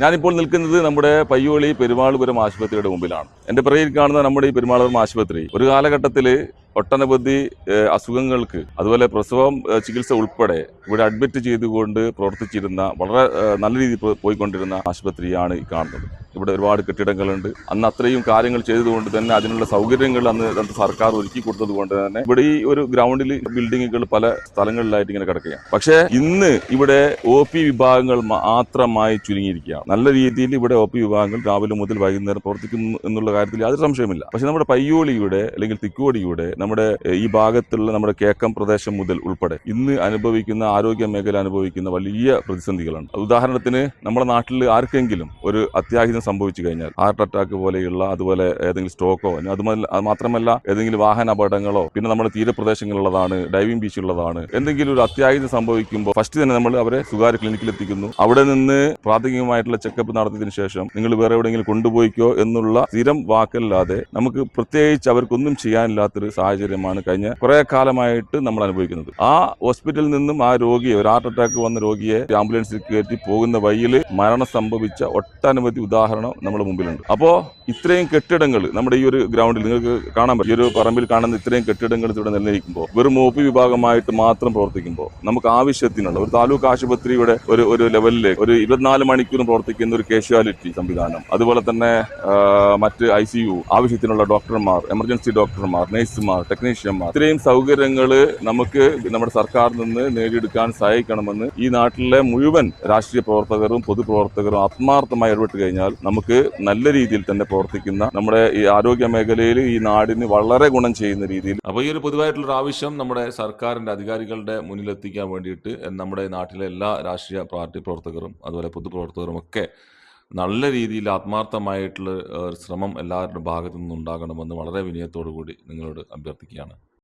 ഞാനിപ്പോൾ നിൽക്കുന്നത് നമ്മുടെ പയ്യോളി പെരുമാളുപുരം ആശുപത്രിയുടെ മുമ്പിലാണ്. എൻ്റെ പിറകിൽ കാണുന്ന നമ്മുടെ ഈ പെരുമാളുപുരം ആശുപത്രി ഒരു കാലഘട്ടത്തിൽ ഒട്ടനവധി അസുഖങ്ങൾക്ക്, അതുപോലെ പ്രസവം ചികിത്സ ഉൾപ്പെടെ ഇവിടെ അഡ്മിറ്റ് ചെയ്തുകൊണ്ട് പ്രവർത്തിച്ചിരുന്ന വളരെ നല്ല രീതിയിൽ പോയിക്കൊണ്ടിരുന്ന ആശുപത്രിയാണ് ഈ കാണുന്നത്. ഇവിടെ ഒരുപാട് കെട്ടിടങ്ങളുണ്ട്. അന്ന് അത്രയും കാര്യങ്ങൾ ചെയ്തതുകൊണ്ട് തന്നെ അതിനുള്ള സൗകര്യങ്ങൾ അന്ന് സർക്കാർ ഒരുക്കി കൊടുത്തത് കൊണ്ട് തന്നെ ഇവിടെ ഈ ഒരു ഗ്രൗണ്ടിൽ ബിൽഡിങ്ങുകൾ പല സ്ഥലങ്ങളിലായിട്ട് ഇങ്ങനെ കിടക്കുകയാണ്. പക്ഷേ ഇന്ന് ഇവിടെ OP വിഭാഗങ്ങൾ മാത്രമായി ചുരുങ്ങിയിരിക്കുകയാണ്. നല്ല രീതിയിൽ ഇവിടെ OP വിഭാഗങ്ങൾ രാവിലെ മുതൽ വൈകുന്നേരം പ്രവർത്തിക്കുന്നു എന്നുള്ള കാര്യത്തിൽ യാതൊരു സംശയമില്ല. പക്ഷേ നമ്മുടെ പയ്യോളിയുടെ അല്ലെങ്കിൽ തിക്കോടിയുടെ നമ്മുടെ ഈ ഭാഗത്തുള്ള നമ്മുടെ കേക്കം പ്രദേശം മുതൽ ഉൾപ്പെടെ ഇന്ന് അനുഭവിക്കുന്ന ആരോഗ്യ മേഖല അനുഭവിക്കുന്ന വലിയ പ്രതിസന്ധികളാണ്. ഉദാഹരണത്തിന് നമ്മുടെ നാട്ടിൽ ആർക്കെങ്കിലും ഒരു അത്യാഹിതം സംഭവിച്ചു കഴിഞ്ഞാൽ ഹാർട്ട് അറ്റാക്ക് പോലെയുള്ള, അതുപോലെ ഏതെങ്കിലും സ്ട്രോക്കോ, അത് മാത്രമല്ല ഏതെങ്കിലും വാഹന അപകടങ്ങളോ, പിന്നെ നമ്മുടെ തീരപ്രദേശങ്ങളുള്ളതാണ്, ഡൈവിംഗ് ബീച്ചുള്ളതാണ്, എന്തെങ്കിലും ഒരു അത്യാഹിതം സംഭവിക്കുമ്പോൾ ഫസ്റ്റ് തന്നെ നമ്മൾ അവരെ സ്വകാര്യ ക്ലിനിക്കിൽ എത്തിക്കുന്നു. അവിടെ നിന്ന് പ്രാഥമികമായിട്ടുള്ള ചെക്കപ്പ് നടത്തിയതിനു ശേഷം നിങ്ങൾ വേറെ എവിടെയെങ്കിലും കൊണ്ടുപോയിക്കോ എന്നുള്ള സ്ഥിരം വാക്കല്ലാതെ നമുക്ക് പ്രത്യേകിച്ച് അവർക്കൊന്നും ചെയ്യാനില്ലാത്തൊരു സാഹചര്യമാണ് കഴിഞ്ഞ കുറെ കാലമായിട്ട് നമ്മൾ അനുഭവിക്കുന്നത്. ആ ഹോസ്പിറ്റലിൽ നിന്നും ആ രോഗിയെ, ഒരു ഹാർട്ട് അറ്റാക്ക് വന്ന രോഗിയെ ആംബുലൻസിൽ കയറ്റി പോകുന്ന വഴിയിൽ മരണം സംഭവിച്ച ഒട്ടനവധി ഉദാഹരണം നമ്മുടെ മുമ്പിലുണ്ട്. അപ്പോൾ ഇത്രയും കെട്ടിടങ്ങൾ നമ്മുടെ ഈ ഒരു ഗ്രൗണ്ടിൽ നിങ്ങൾക്ക് കാണാൻ പറ്റും. ഈ ഒരു പറമ്പിൽ കാണുന്ന ഇത്രയും കെട്ടിടങ്ങൾ ഇവിടെ നിലനിൽക്കുമ്പോൾ വെറും OP വിഭാഗമായിട്ട് മാത്രം പ്രവർത്തിക്കുമ്പോൾ നമുക്ക് ആവശ്യത്തിനുള്ള ഒരു താലൂക്ക് ആശുപത്രിയുടെ ഒരു ലെവലിലേക്ക് ഒരു 24 മണിക്കൂറും പ്രവർത്തിക്കുന്ന ഒരു കാഷ്വാലിറ്റി സംവിധാനം, അതുപോലെ തന്നെ മറ്റ് ICU, ആവശ്യത്തിനുള്ള ഡോക്ടർമാർ, എമർജൻസി ഡോക്ടർമാർ, നഴ്സുമാർ, ടെക്നീഷ്യന്മാർ, ഇത്രയും സൗകര്യങ്ങൾ നമുക്ക് നമ്മുടെ സർക്കാരിൽ നിന്ന് നേടിയെടുക്കാൻ സഹായിക്കണമെന്ന് ഈ നാട്ടിലെ മുഴുവൻ രാഷ്ട്രീയ പ്രവർത്തകരും പൊതുപ്രവർത്തകരും ആത്മാർത്ഥമായി ഇടപെട്ട് കഴിഞ്ഞാൽ നമുക്ക് നല്ല രീതിയിൽ തന്നെ പ്രവർത്തിക്കുന്ന നമ്മുടെ ഈ ആരോഗ്യ മേഖലയിൽ ഈ നാടിന് വളരെ ഗുണം ചെയ്യുന്ന രീതിയിൽ. അപ്പോൾ ഈ ഒരു പൊതുവായിട്ടുള്ള ആവശ്യം നമ്മുടെ സർക്കാരിന്റെ അധികാരികളുടെ മുന്നിലെത്തിക്കാൻ വേണ്ടിയിട്ട് നമ്മുടെ നാട്ടിലെ എല്ലാ രാഷ്ട്രീയ പാർട്ടി പ്രവർത്തകരും അതുപോലെ പൊതുപ്രവർത്തകരും ഒക്കെ നല്ല രീതിയിൽ ആത്മാർത്ഥമായിട്ടുള്ള ശ്രമം എല്ലാവരുടെ ഭാഗത്തു നിന്നുണ്ടാകണമെന്ന് വളരെ വിനയത്തോടു കൂടി നിങ്ങളോട് അഭ്യർത്ഥിക്കുകയാണ്.